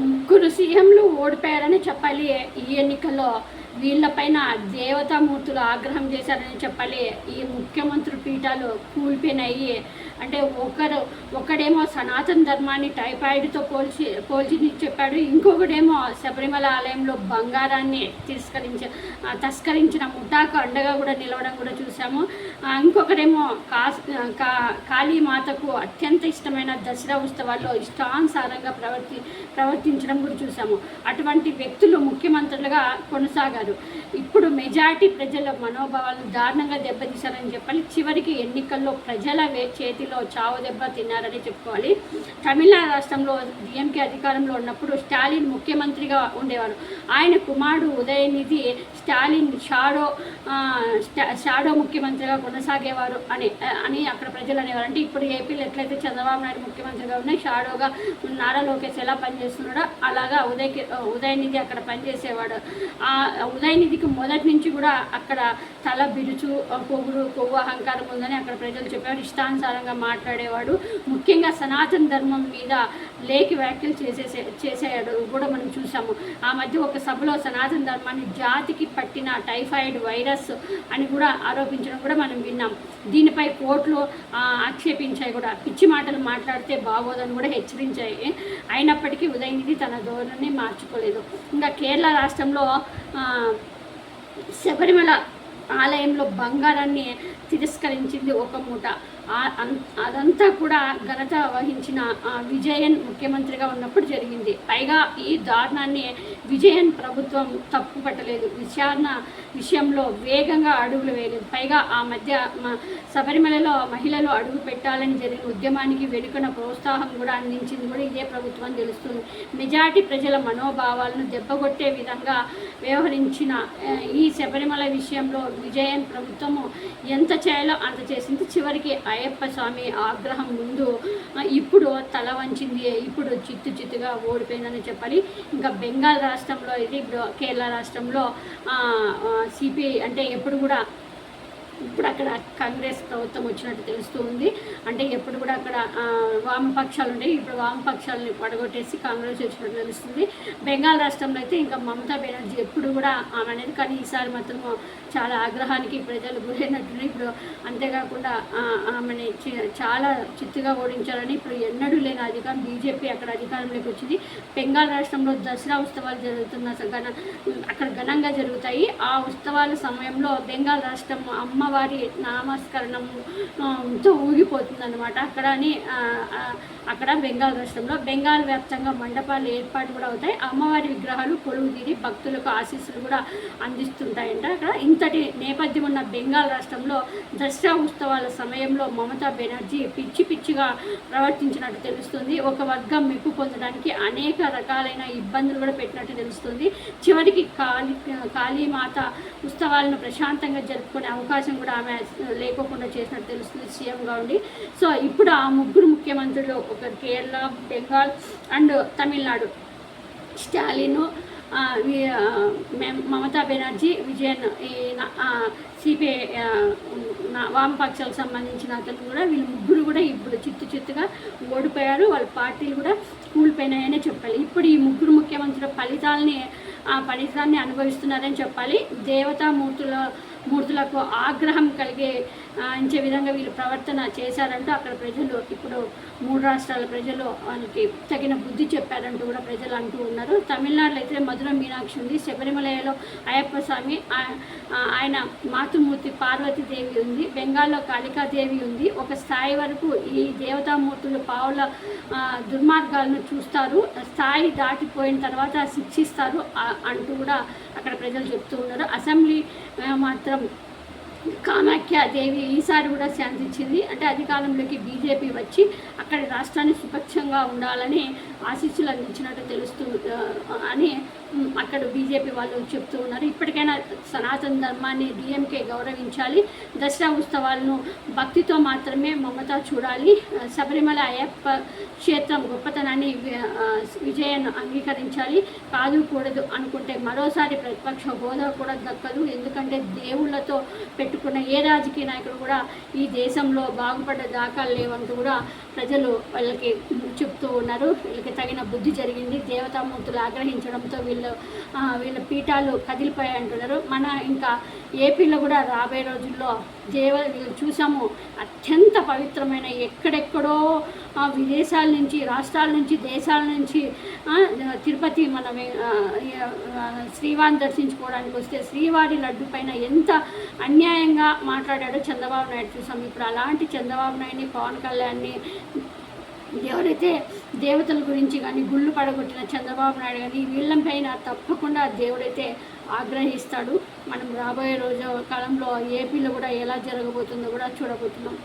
ముగ్గురు సీఎంలు ఓడిపోయారని చెప్పాలి. ఈ ఎన్నికల్లో వీళ్ళపైన దేవతామూర్తులు ఆగ్రహం చేశారని చెప్పాలి. ఈ ముఖ్యమంత్రి పీఠాలు కూలిపోయినాయి. అంటే ఒకడేమో సనాతన ధర్మాన్ని టైఫాయిడ్తో పోల్చి చెప్పాడు. ఇంకొకడేమో శబరిమల ఆలయంలో బంగారాన్ని తస్కరించిన ముఠాకు అండగా కూడా నిలవడం కూడా చూసాము. ఇంకొకడేమో కాళీమాతకు అత్యంత ఇష్టమైన దసరా ఉత్సవాల్లో ఇష్టానుసారంగా ప్రవర్తించడం కూడా చూసాము. అటువంటి వ్యక్తులు ముఖ్యమంత్రులుగా కొనసాగారు. ఇప్పుడు మెజారిటీ ప్రజల మనోభావాలను దారుణంగా దెబ్బతీశారని చెప్పాలి. చివరికి ఎన్నికల్లో ప్రజల చేతిలో చావు దెబ్బ తిన్నారని చెప్పుకోవాలి. తమిళనాడు రాష్ట్రంలో డిఎంకే అధికారంలో ఉన్నప్పుడు స్టాలిన్ ముఖ్యమంత్రిగా ఉండేవారు. ఆయన కుమారుడు ఉదయనిధి స్టాలిన్ షాడో ముఖ్యమంత్రిగా కొనసాగేవారు అని అక్కడ ప్రజలు అనేవారు. అంటే ఇప్పుడు ఏపీలో ఎట్లయితే చంద్రబాబు నాయుడు ముఖ్యమంత్రిగా ఉన్నాయి, షాడోగా నారా లోకేష్ ఎలా పనిచేస్తున్నాడో అలాగా ఉదయనిధి అక్కడ పనిచేసేవాడు. ఉదయనిధికి మొదటి నుంచి కూడా అక్కడ తల బిరుచు, కొవ్వు అహంకారం ఉందని అక్కడ ప్రజలు చెప్పేవారు. ఇష్టానుసారంగా మాట్లాడేవాడు. ముఖ్యంగా సనాతన ధర్మం మీద లేఖి వ్యాఖ్యలు చేసేవాడు కూడా మనం చూసాము. ఆ మధ్య ఒక సభలో సనాతన ధర్మాన్ని జాతికి పట్టిన టైఫాయిడ్ వైరస్ అని కూడా ఆరోపించడం కూడా మనం విన్నాం. దీనిపై కోర్టులు ఆక్షేపించాయి కూడా. పిచ్చి మాటలు మాట్లాడితే బాగోదని కూడా హెచ్చరించాయి. అయినప్పటికీ ఉదయనిధి తన ధోరణిని మార్చుకోలేదు. ఇంకా కేరళ రాష్ట్రంలో శబరిమల ఆలయంలో బంగారాన్ని తిరస్కరించింది ఒక మూట. అదంతా కూడా ఘనత వహించిన విజయన్ ముఖ్యమంత్రిగా ఉన్నప్పుడు జరిగింది. పైగా ఈ దారుణాన్ని విజయన్ ప్రభుత్వం తప్పు పట్టలేదు. విచారణ విషయంలో వేగంగా అడుగులు వేయలేదు. పైగా ఆ మధ్య శబరిమలలో మహిళలు అడుగు పెట్టాలని జరిగిన ఉద్యమానికి వెనుకన ప్రోత్సాహం కూడా అందించింది కూడా ఇదే ప్రభుత్వం తెలుస్తుంది. మెజార్టీ ప్రజల మనోభావాలను దెబ్బకొట్టే విధంగా వ్యవహరించిన ఈ శబరిమల విషయంలో విజయన్ ప్రభుత్వము ఎంత చేయాలో అంత చేసింది. చివరికి అయ్యప్ప స్వామి ఆగ్రహం ముందు ఇప్పుడు తల వంచింది. ఇప్పుడు చిత్తుగా ఓడిపోయిందని చెప్పాలి. ఇంకా బెంగాల్ రాష్ట్రంలో ఇది కేరళ రాష్ట్రంలో సిపిఐ అంటే ఇప్పుడు అక్కడ కాంగ్రెస్ ప్రభుత్వం వచ్చినట్టు తెలుస్తూ ఉంది. అంటే ఎప్పుడు కూడా అక్కడ వామపక్షాలు ఉంటాయి. ఇప్పుడు వామపక్షాలని పడగొట్టేసి కాంగ్రెస్ వచ్చినట్టు తెలుస్తుంది. బెంగాల్ రాష్ట్రంలో అయితే ఇంకా మమతా బెనర్జీ ఎప్పుడు కూడా ఆమె అనేది, కానీ ఈసారి మాత్రం చాలా ఆగ్రహానికి ప్రజలు గురైనట్టున్నాయి. ఇప్పుడు అంతేకాకుండా ఆమెని చాలా చిత్తుగా ఓడించాలని ఇప్పుడు ఎన్నడూ లేని అధికారం బీజేపీ అక్కడ అధికారంలోకి వచ్చింది. బెంగాల్ రాష్ట్రంలో దసరా ఉత్సవాలు జరుగుతున్న అక్కడ ఘనంగా జరుగుతాయి. ఆ ఉత్సవాల సమయంలో బెంగాల్ రాష్ట్రం అమ్మవారి నామస్కరణంతో ఊగిపోతుందన్నమాట. అక్కడ బెంగాల్ రాష్ట్రంలో బెంగాల్ వ్యాప్తంగా మండపాలు ఏర్పాటు కూడా అవుతాయి. అమ్మవారి విగ్రహాలు కొలువు తీరి భక్తులకు ఆశీస్సులు కూడా అందిస్తుంటాయంట. అక్కడ ఇంతటి నేపథ్యం ఉన్న బెంగాల్ రాష్ట్రంలో దసరా ఉత్సవాల సమయంలో మమతా బెనర్జీ పిచ్చిగా ప్రవర్తించినట్టు తెలుస్తుంది. ఒక వర్గం మెప్పు పొందడానికి అనేక రకాలైన ఇబ్బందులు కూడా పెట్టినట్టు తెలుస్తుంది. చివరికి కాళీమాత ఉత్సవాలను ప్రశాంతంగా జరుపుకునే అవకాశం కూడా ఆమె లేకోకుండా చేసినట్టు తెలుస్తుంది సీఎంగా ఉండి. సో ఇప్పుడు ఆ ముగ్గురు ముఖ్యమంత్రులు, ఒకరు కేరళ, బెంగాల్ అండ్ తమిళనాడు, స్టాలిన్, మమతా బెనర్జీ, విజయన్, సిపిఐ వామపక్షాలకు సంబంధించిన అతను కూడా, వీళ్ళు ముగ్గురు కూడా ఇప్పుడు చిత్తుగా ఓడిపోయారు. వాళ్ళ పార్టీలు కూడా కూలిపోయినాయనే చెప్పాలి. ఇప్పుడు ఈ ముగ్గురు ముఖ్యమంత్రుల ఫలితాన్ని అనుభవిస్తున్నారని చెప్పాలి. మూర్తులకు ఆగ్రహం కలిగించే విధంగా వీళ్ళు ప్రవర్తన చేశారంటూ అక్కడ ప్రజలు, ఇప్పుడు 3 రాష్ట్రాల ప్రజలు వాళ్ళకి తగిన బుద్ధి చెప్పారంటూ కూడా ప్రజలు అంటూ ఉన్నారు. తమిళనాడులో అయితే మధుర మీనాక్షి ఉంది. శబరిమలలో అయ్యప్ప స్వామి, ఆయన మాతృమూర్తి పార్వతీదేవి ఉంది. బెంగాల్లో కాళికాదేవి ఉంది. ఒక స్థాయి వరకు ఈ దేవతామూర్తులు పావుల దుర్మార్గాలను చూస్తారు, స్థాయి దాటిపోయిన తర్వాత శిక్షిస్తారు అంటూ కూడా అక్కడ ప్రజలు చెప్తూ ఉన్నారు. అసెంబ్లీ మాత్రం కామాఖ్య దేవి ఈసారి కూడా శాంతించింది. అంటే అధికారంలోకి బీజేపీ వచ్చి అక్కడ రాష్ట్రాన్ని సుపక్షంగా ఉండాలని ఆశీస్సులు అందించినట్టు తెలుస్తుంది అని అక్కడ బీజేపీ వాళ్ళు చెప్తూ ఉన్నారు. ఇప్పటికైనా సనాతన ధర్మాన్ని డిఎంకే గౌరవించాలి. దసరా ఉత్సవాలను భక్తితో మాత్రమే మమతా చూడాలి. శబరిమల అయ్యప్ప క్షేత్రం గొప్పతనాన్ని విజయన్ అంగీకరించాలి. కాదు కూడదు అనుకుంటే మరోసారి ప్రతిపక్ష హోదా కూడా దక్కదు. ఎందుకంటే దేవుళ్లతో పెట్టుకున్న ఏ రాజకీయ నాయకుడు కూడా ఈ దేశంలో బాగుపడ్డ దాఖలు లేవంటూ కూడా ప్రజలు వాళ్ళకి చెప్తూ ఉన్నారు. వీళ్ళకి తగిన బుద్ధి జరిగింది. దేవతామూర్తులు ఆగ్రహించడంతో వీళ్ళ పీఠాలు కదిలిపోయాయి అంటున్నారు. మన ఇంకా ఏపీలో కూడా రాబోయే రోజుల్లో చూసాము, అత్యంత పవిత్రమైన ఎక్కడెక్కడో విదేశాల నుంచి, రాష్ట్రాల నుంచి, దేశాల నుంచి తిరుపతి మన శ్రీవారిని దర్శించుకోవడానికి వస్తే శ్రీవారి లడ్డు పైన ఎంత అన్యాయంగా మాట్లాడాడో చంద్రబాబు నాయుడు చూసాం. ఇప్పుడు అలాంటి చంద్రబాబు నాయుడిని, పవన్ కళ్యాణ్ని, ఎవరైతే దేవతల గురించి కానీ గుళ్ళు పడగొట్టిన చంద్రబాబు నాయుడు కానీ వీళ్ళపైన తప్పకుండా దేవుడైతే ఆగ్రహిస్తాడు. మనం రాబోయే కాలంలో ఏపీలో కూడా ఎలా జరగబోతుందో కూడా చూడబోతున్నాం.